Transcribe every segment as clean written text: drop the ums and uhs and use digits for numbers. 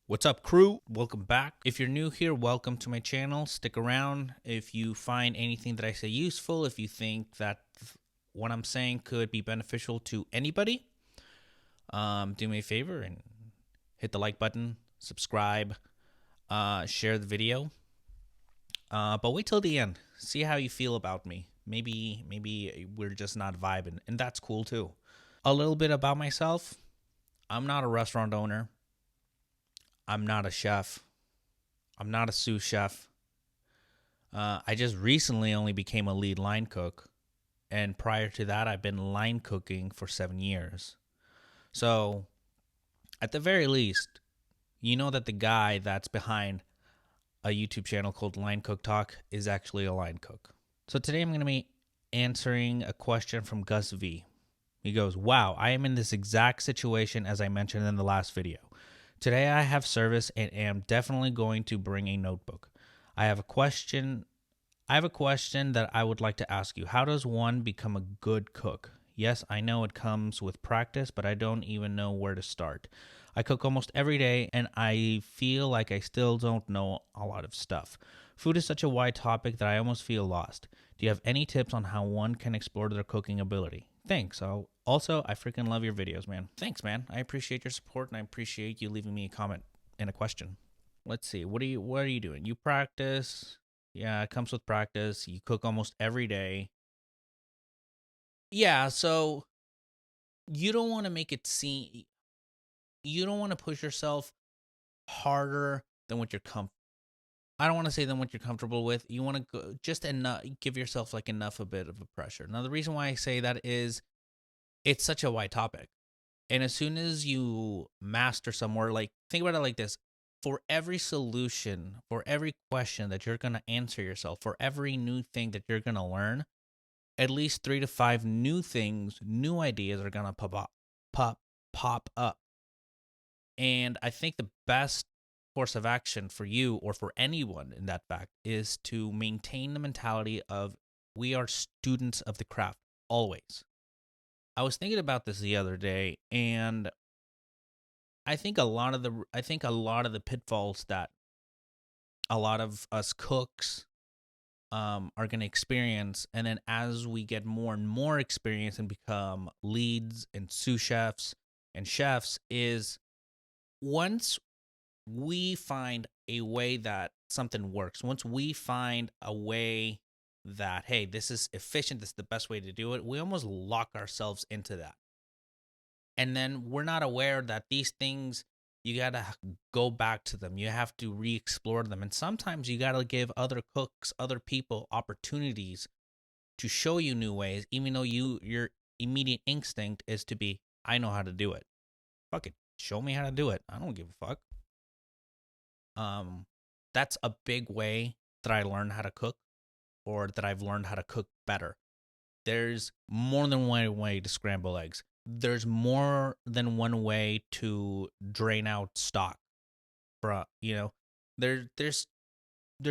What's up, crew? Welcome back. If you're new here, welcome to my channel. Stick around. If you find anything that I say useful, if you think that what I'm saying could be beneficial to anybody, do me a favor and hit the like button, subscribe, share the video. But wait till the end. See how you feel about me. Maybe we're just not vibing, and that's cool too. A little bit about myself. I'm not a restaurant owner. I'm not a chef. I'm not a sous chef. I just recently only became a lead line cook. And prior to that, I've been line cooking for 7 years. So, at the very least, you know that the guy that's behind a YouTube channel called Line Cook Talk is actually a line cook. So, today I'm going to be answering a question from Gus V. He goes, "Wow, I am in this exact situation as I mentioned in the last video. Today I have service and am definitely going to bring a notebook. I have a question that I would like to ask you. How does one become a good cook? Yes, I know it comes with practice, but I don't even know where to start. I cook almost every day and I feel like I still don't know a lot of stuff. Food is such a wide topic that I almost feel lost. Do you have any tips on how one can explore their cooking ability? Thanks. Also, I freaking love your videos, man. Thanks, man. I appreciate your support and I appreciate you leaving me a comment and a question. Let's see. What are you doing? You practice. Yeah, it comes with practice. You cook almost every day. Yeah, so you don't want to make it seem you don't want to push yourself harder than what you're I don't want to say than what you're comfortable with. You want to go just enough, give yourself like enough a bit of a pressure. Now, the reason why I say that is it's such a wide topic. And as soon as you master somewhere, like think about it like this. For every solution, for every question that you're going to answer yourself, for every new thing that you're going to learn, at least 3 to 5 new things, new ideas are going to pop up. And I think the best course of action for you or for anyone in that fact is to maintain the mentality of we are students of the craft always. I was thinking about this the other day, and I think a lot of the pitfalls that a lot of us cooks are going to experience, and then as we get more and more experience and become leads and sous chefs and chefs, is once we find a way that something works, once we find a way that, hey, this is efficient, this is the best way to do it, we almost lock ourselves into that. And then we're not aware that these things, you got to go back to them. You have to re-explore them. And sometimes you got to give other cooks, other people opportunities to show you new ways, even though your immediate instinct is to be, I know how to do it. Fuck it. Show me how to do it. I don't give a fuck. That's a big way that I learned how to cook, or that I've learned how to cook better. There's more than one way to scramble eggs. There's more than one way to drain out stock. There's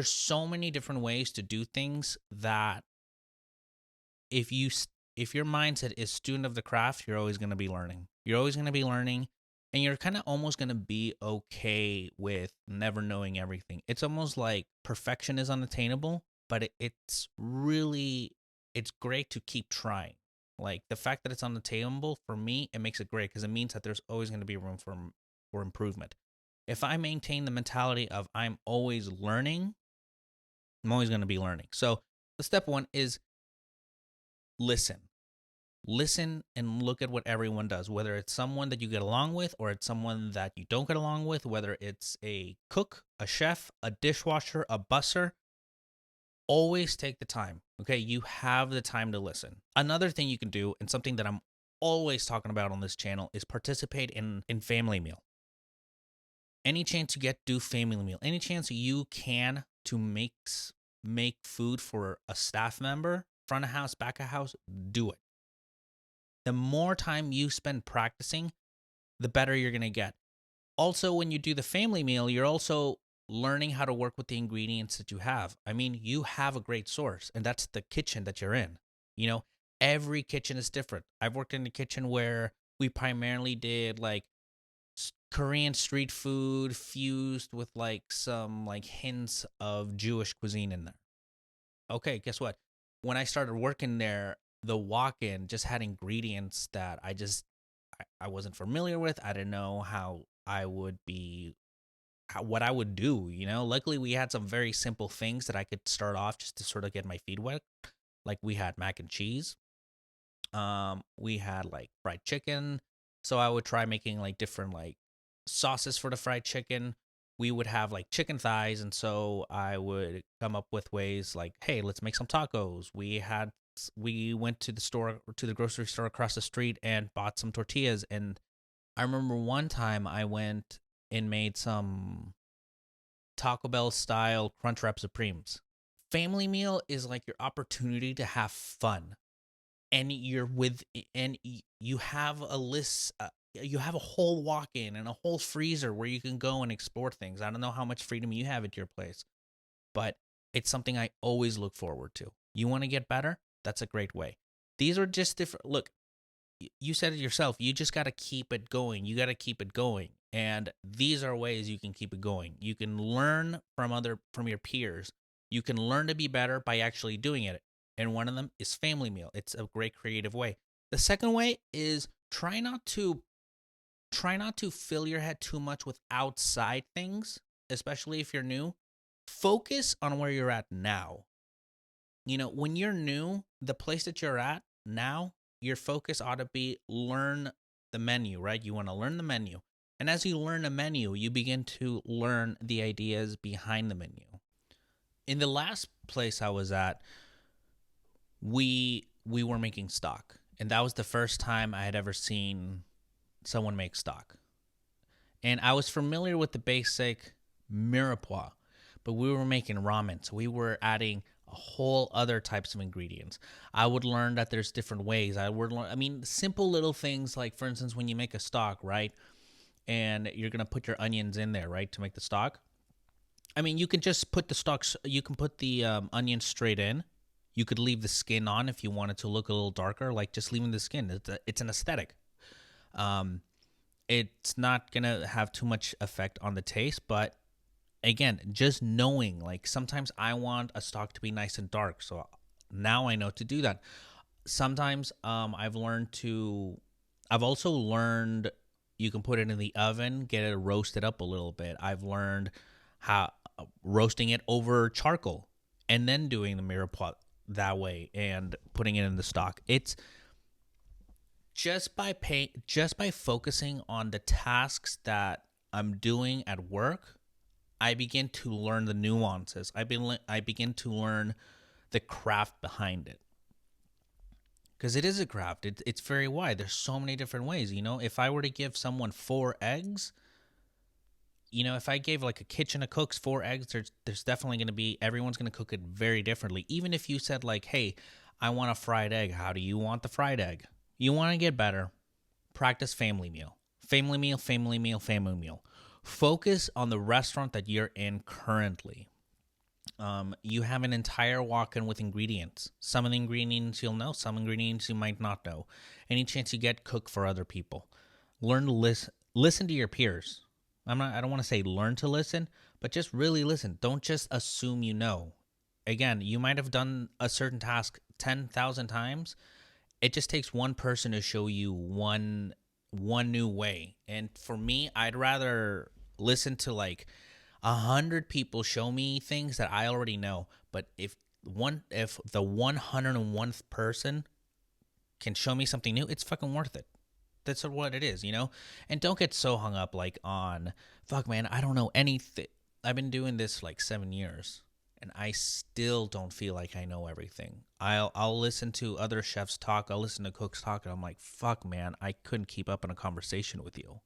so many different ways to do things that if your mindset is student of the craft, you're always going to be learning. You're always going to be learning, and you're kind of almost going to be okay with never knowing everything. It's almost like perfection is unattainable, but it's great to keep trying. Like the fact that it's unattainable, for me, it makes it great because it means that there's always going to be room for improvement. If I maintain the mentality of I'm always learning, I'm always going to be learning. So the step one is listen. Listen and look at what everyone does, whether it's someone that you get along with or it's someone that you don't get along with, whether it's a cook, a chef, a dishwasher, a busser. Always take the time, okay? You have the time to listen. Another thing you can do, and something that I'm always talking about on this channel, is participate in family meal. Any chance you get, do family meal. Any chance you can to make food for a staff member, front of house, back of house, do it. The more time you spend practicing, the better you're going to get. Also, when you do the family meal, you're also learning how to work with the ingredients that you have. I mean, you have a great source, and that's the kitchen that you're in. Every kitchen is different. I've worked in a kitchen where we primarily did like Korean street food fused with like some like hints of Jewish cuisine in there. Okay, guess what? When I started working there, the walk-in just had ingredients that I wasn't familiar with. I didn't know how I would be what I would do, you know? Luckily we had some very simple things that I could start off just to sort of get my feet wet. Like we had mac and cheese. We had like fried chicken. So I would try making like different like sauces for the fried chicken. We would have like chicken thighs, and so I would come up with ways like, hey, let's make some tacos. We went to the grocery store across the street and bought some tortillas. And I remember one time I went and made some Taco Bell style Crunchwrap Supremes. Family meal is like your opportunity to have fun, and you have a list. You have a whole walk-in and a whole freezer where you can go and explore things. I don't know how much freedom you have at your place, but it's something I always look forward to. You want to get better? That's a great way. These are just different. Look, you said it yourself. You just got to keep it going. You got to keep it going. And these are ways you can keep it going. You can learn from your peers. You can learn to be better by actually doing it. And one of them is family meal. It's a great creative way. The second way is try not to fill your head too much with outside things, especially if you're new. Focus on where you're at now. When you're new, the place that you're at now, your focus ought to be learn the menu, right? You want to learn the menu. And as you learn the menu, you begin to learn the ideas behind the menu. In the last place I was at, we were making stock. And that was the first time I had ever seen someone make stock. And I was familiar with the basic mirepoix, but we were making ramen. So we were adding a whole other types of ingredients. I would learn that there's different ways. Simple little things like, for instance, when you make a stock, right? And you're going to put your onions in there, right, to make the stock. You can just put you can put the onions straight in. You could leave the skin on if you wanted to look a little darker, like just leaving the skin. It's an aesthetic. It's not going to have too much effect on the taste, but again, just knowing, like sometimes I want a stock to be nice and dark. So now I know to do that. Sometimes I've also learned you can put it in the oven, get it roasted up a little bit. I've learned how roasting it over charcoal and then doing the mirepoix that way and putting it in the stock. It's just by focusing on the tasks that I'm doing at work, I begin to learn the nuances. I begin to learn the craft behind it. Because it is a craft. It's very wide. There's so many different ways. If I were to give someone 4 eggs, if I gave like a kitchen of cooks 4 eggs, there's definitely going to be, everyone's going to cook it very differently. Even if you said like, hey, I want a fried egg. How do you want the fried egg? You want to get better, practice family meal. Family meal, family meal, family meal. Focus on the restaurant that you're in currently. You have an entire walk-in with ingredients. Some of the ingredients you'll know, some ingredients you might not know. Any chance you get, cook for other people. Learn to listen to your peers. I don't want to say learn to listen, but just really listen. Don't just assume you know. Again, you might have done a certain task 10,000 times. It just takes one person to show you one new way. And for me, I'd rather listen to like 100 people show me things that I already know. But if the 101st person can show me something new, it's fucking worth it. That's what it is, And don't get so hung up like on, fuck man, I don't know anything. I've been doing this like 7 years. And I still don't feel like I know everything. I'll listen to other chefs talk. I'll listen to cooks talk, and I'm like, fuck, man, I couldn't keep up in a conversation with you.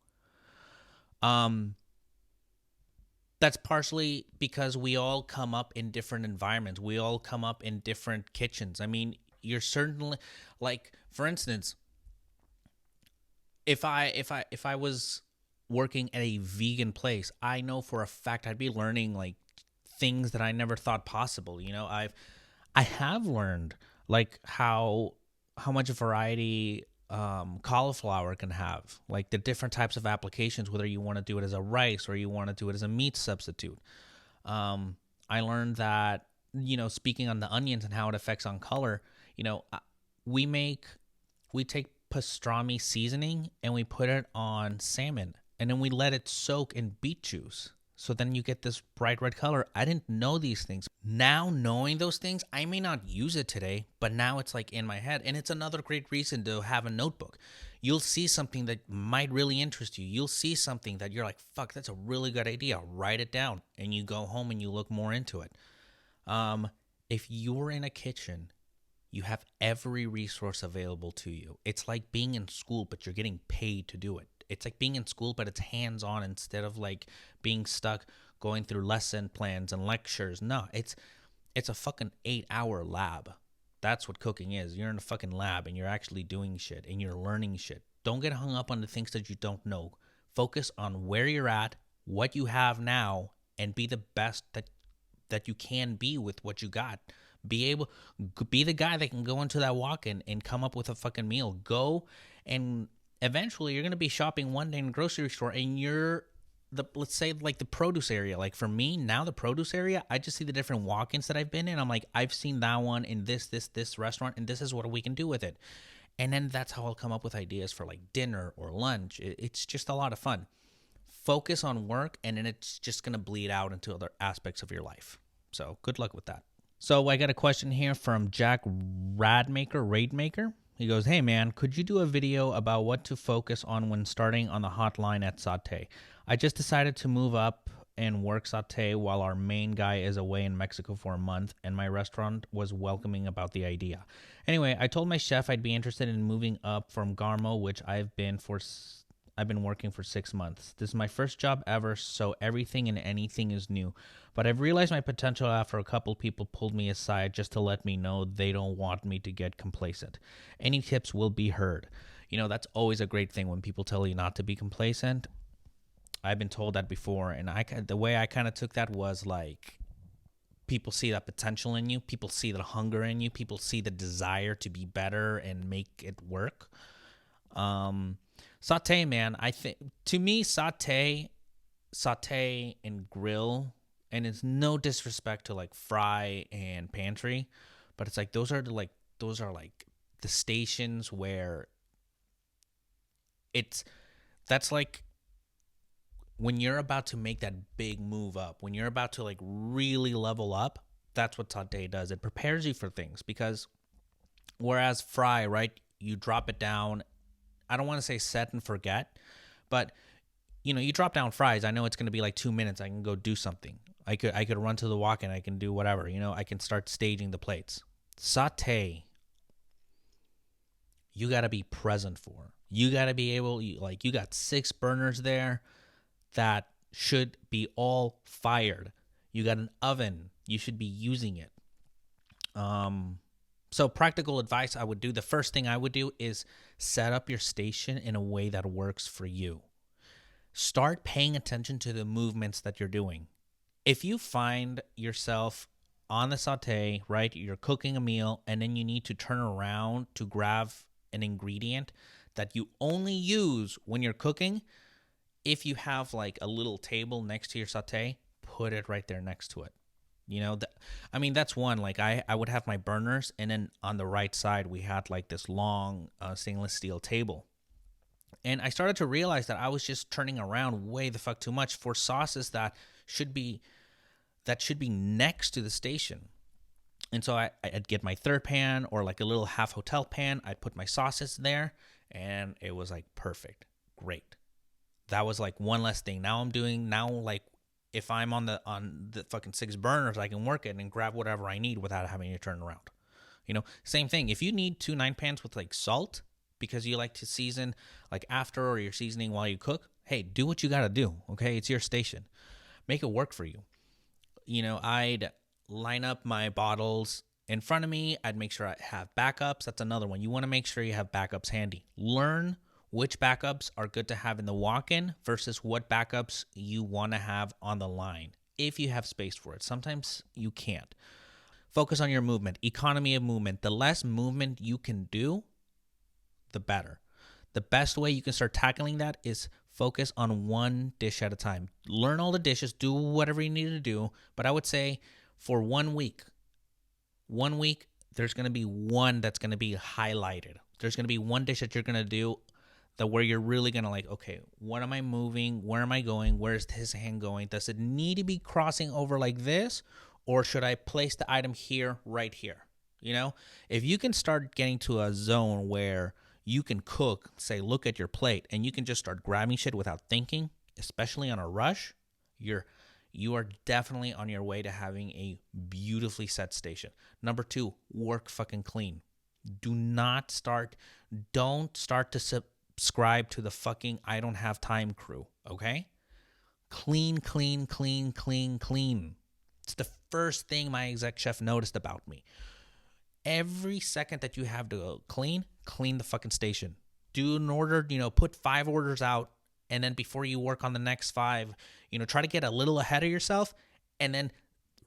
That's partially because we all come up in different environments. We all come up in different kitchens. You're certainly, like, for instance, if I was working at a vegan place, I know for a fact I'd be learning like things that I never thought possible. I have learned like how much variety cauliflower can have, like the different types of applications, whether you want to do it as a rice or you want to do it as a meat substitute. I learned that, speaking on the onions and how it affects on color, we make, we take pastrami seasoning and we put it on salmon and then we let it soak in beet juice. So then you get this bright red color. I didn't know these things. Now knowing those things, I may not use it today, but now it's like in my head. And it's another great reason to have a notebook. You'll see something that might really interest you. You'll see something that you're like, fuck, that's a really good idea. Write it down. And you go home and you look more into it. If you're in a kitchen, you have every resource available to you. It's like being in school, but you're getting paid to do it. It's like being in school, but it's hands-on instead of like being stuck going through lesson plans and lectures. No, it's a fucking 8-hour lab. That's what cooking is. You're in a fucking lab and you're actually doing shit and you're learning shit. Don't get hung up on the things that you don't know. Focus on where you're at, what you have now, and be the best that you can be with what you got. Be the guy that can go into that walk-in and come up with a fucking meal. Go, and eventually you're going to be shopping one day in a grocery store and let's say like the produce area. Like for me now, the produce area, I just see the different walk-ins that I've been in. I'm like, I've seen that one in this restaurant and this is what we can do with it. And then that's how I'll come up with ideas for like dinner or lunch. It's just a lot of fun. Focus on work and then it's just going to bleed out into other aspects of your life. So good luck with that. So I got a question here from Jack Raidmaker. He goes, hey man, could you do a video about what to focus on when starting on the hotline at Saute? I just decided to move up and work Saute while our main guy is away in Mexico for a month, and my restaurant was welcoming about the idea. Anyway, I told my chef I'd be interested in moving up from Garmo, which I've been working for 6 months. This is my first job ever, so everything and anything is new. But I've realized my potential after a couple people pulled me aside just to let me know they don't want me to get complacent. Any tips will be heard. That's always a great thing when people tell you not to be complacent. I've been told that before, and the way I kind of took that was like, people see that potential in you. People see the hunger in you. People see the desire to be better and make it work. Saute, man, I think to me, saute and grill, and it's no disrespect to like fry and pantry, but it's like those are like the stations where that's like when you're about to make that big move up, when you're about to like really level up. That's what saute does. It prepares you for things, because whereas fry, right, you drop it down. I don't want to say set and forget, but you drop down fries. I know it's going to be like 2 minutes. I can go do something. I could run to the walk-in. I can do whatever. I can start staging the plates. Saute, you got to be present for. You got to be able, like, you got 6 burners there that should be all fired. You got an oven. You should be using it. So practical advice I would do, the first thing I would do is set up your station in a way that works for you. Start paying attention to the movements that you're doing. If you find yourself on the saute, right, you're cooking a meal and then you need to turn around to grab an ingredient that you only use when you're cooking, if you have like a little table next to your saute, put it right there next to it. That's one. Like I would have my burners, and then on the right side we had like this long stainless steel table. And I started to realize that I was just turning around way the fuck too much for sauces that should be next to the station. And so I'd get my third pan or like a little half hotel pan. I'd put my sauces there, and it was like perfect, great. That was like one less thing. Now like if I'm on the fucking 6 burners, I can work it and grab whatever I need without having to turn around. Same thing. If you need 2 9-pans with like salt because you like to season like after, or you're seasoning while you cook, hey, do what you got to do. Okay. It's your station. Make it work for you. I'd line up my bottles in front of me. I'd make sure I have backups. That's another one. You want to make sure you have backups handy. Learn which backups are good to have in the walk-in versus what backups you want to have on the line, if you have space for it. Sometimes you can't. Focus on your movement, economy of movement. The less movement you can do, the better. The best way you can start tackling that is focus on one dish at a time. Learn all the dishes, do whatever you need to do, but I would say for 1 week, there's going to be one that's going to be highlighted. There's going to be one dish that you're going to do that where you're really going to like, okay, what am I moving? Where am I going? Where's his hand going? Does it need to be crossing over like this? Or should I place the item here, right here? You know, if you can start getting to a zone where you can cook, say, look at your plate, and you can just start grabbing shit without thinking, especially on a rush, you are definitely on your way to having a beautifully set station. Number 2, work fucking clean. Don't start to subscribe to the fucking I don't have time crew, okay? Clean, clean, clean, clean, clean. It's the first thing my exec chef noticed about me. Every second that you have to clean the fucking station. Do an order, put 5 orders out, and then before you work on the next 5, try to get a little ahead of yourself, and then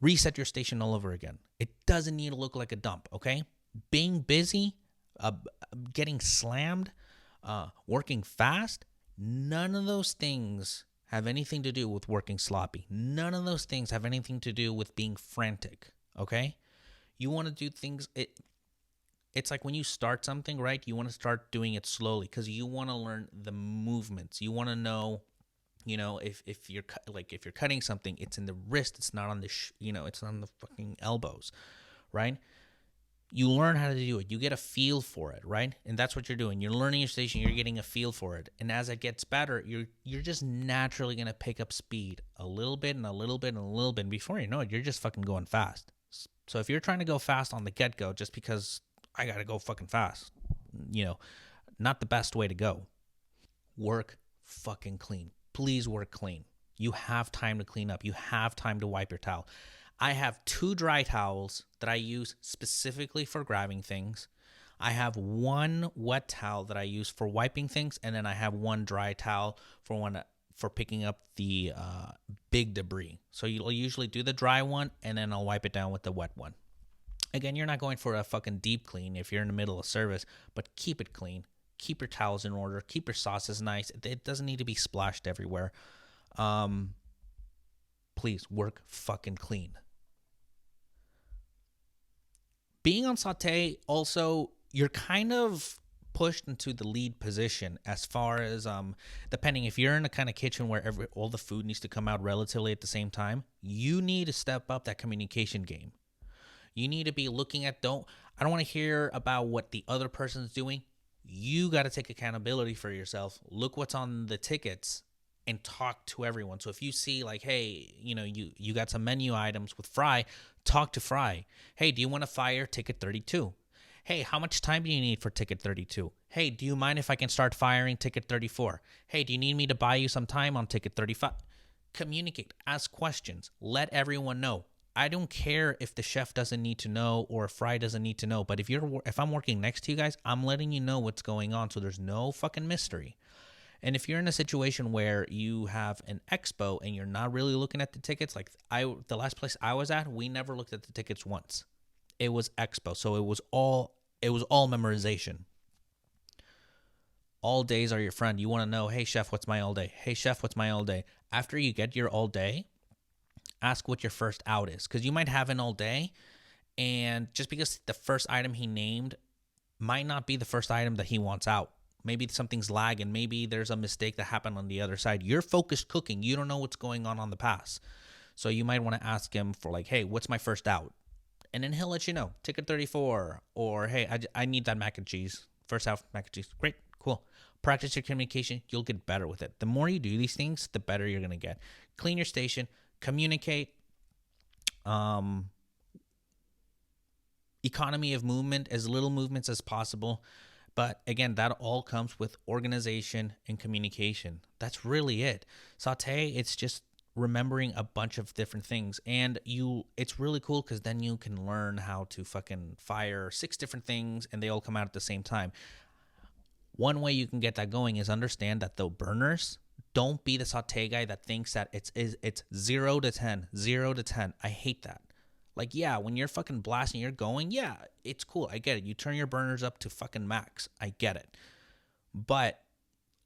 reset your station all over again. It doesn't need to look like a dump, okay? Being busy, getting slammed, working fast, none of those things have anything to do with working sloppy. None of those things have anything to do with being frantic, okay? You want to do things, it's like when you start something, right? You want to start doing it slowly because you want to learn the movements. You want to know, if you're cutting something, it's in the wrist, it's not on the, it's on the fucking elbows, right? You learn how to do it. You get a feel for it, right? And that's what you're doing. You're learning your station. You're getting a feel for it. And as it gets better, you're just naturally going to pick up speed a little bit and a little bit and a little bit. And before you know it, you're just fucking going fast. So if you're trying to go fast on the get-go just because I got to go fucking fast, not the best way to go. Work fucking clean. Please work clean. You have time to clean up. You have time to wipe your towel. I have 2 dry towels that I use specifically for grabbing things. I have 1 wet towel that I use for wiping things, and then I have 1 dry towel for picking up the big debris. So you'll usually do the dry one, and then I'll wipe it down with the wet one. Again, you're not going for a fucking deep clean if you're in the middle of service, but keep it clean. Keep your towels in order. Keep your sauces nice. It doesn't need to be splashed everywhere. Please work fucking clean. Being on saute, also, you're kind of pushed into the lead position as far as, depending if you're in a kind of kitchen where all the food needs to come out relatively at the same time, you need to step up that communication game. You need to be looking at, I don't want to hear about what the other person's doing. You got to take accountability for yourself. Look what's on the tickets and talk to everyone. So if you see like, hey, you got some menu items with Fry, talk to Fry. Hey, do you want to fire ticket 32? Hey, how much time do you need for ticket 32? Hey, do you mind if I can start firing ticket 34? Hey, do you need me to buy you some time on ticket 35? Communicate, ask questions, let everyone know. I don't care if the chef doesn't need to know or if Fry doesn't need to know, but if I'm working next to you guys, I'm letting you know what's going on, so there's no fucking mystery. And if you're in a situation where you have an expo and you're not really looking at the tickets, like the last place I was at, we never looked at the tickets once. It was expo, so it was all memorization. All days are your friend. You want to know, hey chef, what's my all day? Hey chef, what's my all day? After you get your all day, ask what your first out is, because you might have an all day, and just because the first item he named might not be the first item that he wants out. Maybe something's lagging. Maybe there's a mistake that happened on the other side. You're focused cooking. You don't know what's going on the pass. So you might want to ask him for like, hey, what's my first out? And then he'll let you know. Ticket 34. Or, hey, I need that mac and cheese. First out, mac and cheese. Great, cool. Practice your communication. You'll get better with it. The more you do these things, the better you're going to get. Clean your station. Communicate. Economy of movement, as little movements as possible. But again, that all comes with organization and communication. That's really it. Saute, it's just remembering a bunch of different things. And it's really cool because then you can learn how to fucking fire 6 different things and they all come out at the same time. One way you can get that going is understand that the burners, don't be the saute guy that thinks that it's 0 to 10, 0 to 10. I hate that. Like, yeah, when you're fucking blasting, you're going, yeah, it's cool. I get it. You turn your burners up to fucking max. I get it. but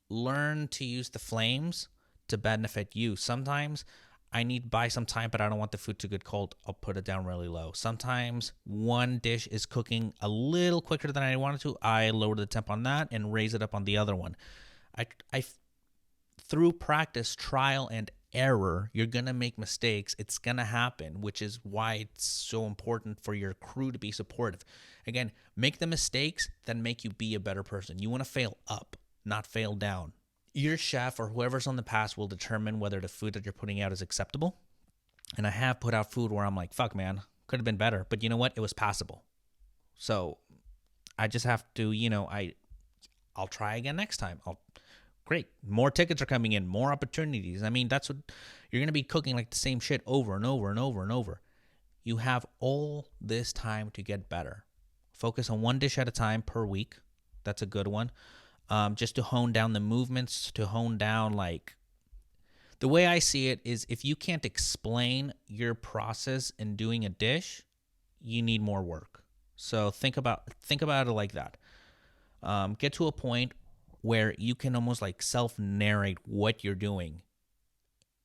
learn to use the flames to benefit you. Sometimes I need to buy some time, but I don't want the food to get cold. I'll put it down really low. Sometimes one dish is cooking a little quicker than I wanted to. I lower the temp on that and raise it up on the other one. I through practice, trial and error, you're going to make mistakes. It's going to happen, which is why it's so important for your crew to be supportive. Again, make the mistakes that make you be a better person. You want to fail up, not fail down. Your chef or whoever's on the pass will determine whether the food that you're putting out is acceptable. And I have put out food where I'm like, fuck, man, could have been better. But you know what? It was passable. So I just have to, I'll try again next time. Great. More tickets are coming in, more opportunities. I mean, that's what you're going to be cooking, like the same shit over and over and over and over. You have all this time to get better. Focus on one dish at a time per week. That's a good one. Just to hone down the movements, to hone down, like, the way I see it is if you can't explain your process in doing a dish, you need more work. So think about it like that. Get to a point where you can almost like self-narrate what you're doing.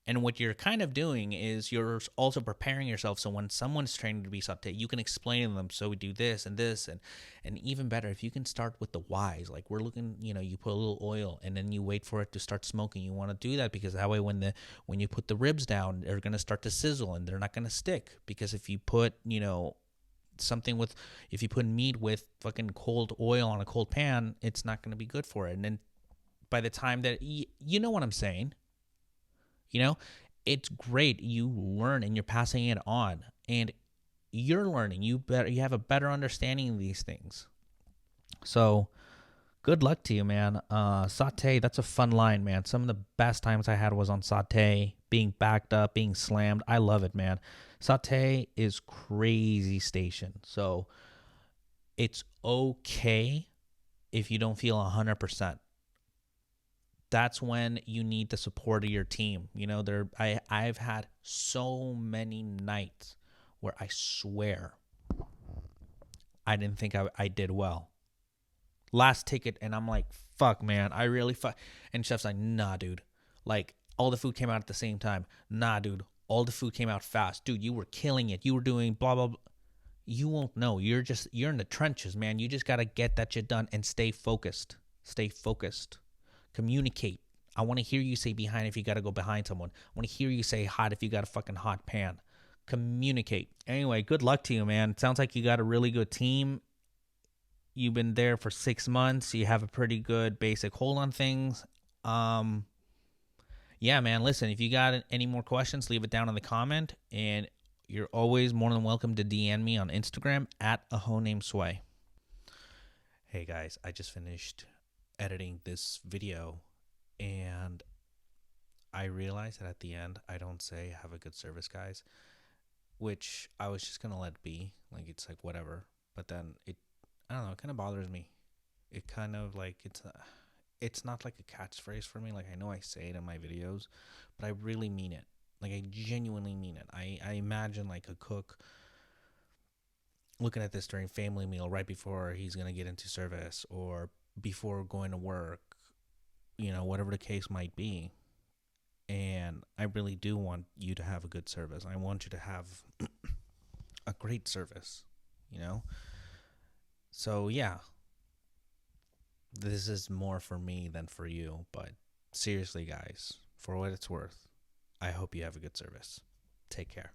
And what you're kind of doing is you're also preparing yourself so when someone's training to be saute, you can explain to them, so we do this and this. And even better, if you can start with the whys. Like we're looking, you put a little oil and then you wait for it to start smoking. You want to do that because that way when you put the ribs down, they're going to start to sizzle and they're not going to stick. Because if you put, if you put meat with fucking cold oil on a cold pan, it's not going to be good for it. And then by the time that, you know what I'm saying? It's great. You learn and you're passing it on, and you're learning. You have a better understanding of these things. So, good luck to you, man. Saute, that's a fun line, man. Some of the best times I had was on saute, being backed up, being slammed. I love it, man. Saute is crazy station. So, it's okay if you don't feel 100%. That's when you need the support of your team. I've had so many nights where I swear I didn't think I did well. Last ticket, and I'm like, fuck, man, I really And chef's like, nah, dude. Like, all the food came out at the same time. Nah, dude. All the food came out fast. Dude, you were killing it. You were doing blah, blah, blah. You won't know. You're in the trenches, man. You just got to get that shit done and stay focused. Stay focused. Communicate. I want to hear you say behind if you got to go behind someone. I want to hear you say hot if you got a fucking hot pan. Communicate. Anyway, good luck to you, man. It sounds like you got a really good team. You've been there for 6 months. You have a pretty good basic hold on things. Yeah, man, listen, if you got any more questions, leave it down in the comment. And you're always more than welcome to DM me on Instagram at a hoe named Sway. Hey, guys, I just finished editing this video and I realized that at the end I don't say have a good service, guys, which I was just gonna let be, like it's like whatever, but then I don't know, it kind of bothers me. It kind of like it's not like a catchphrase for me. Like I know I say it in my videos, but I really mean it. Like I genuinely mean it. I imagine like a cook looking at this during family meal right before he's gonna get into service or before going to work, whatever the case might be. And I really do want you to have a good service. I want you to have a great service, So, yeah, this is more for me than for you. But seriously, guys, for what it's worth, I hope you have a good service. Take care.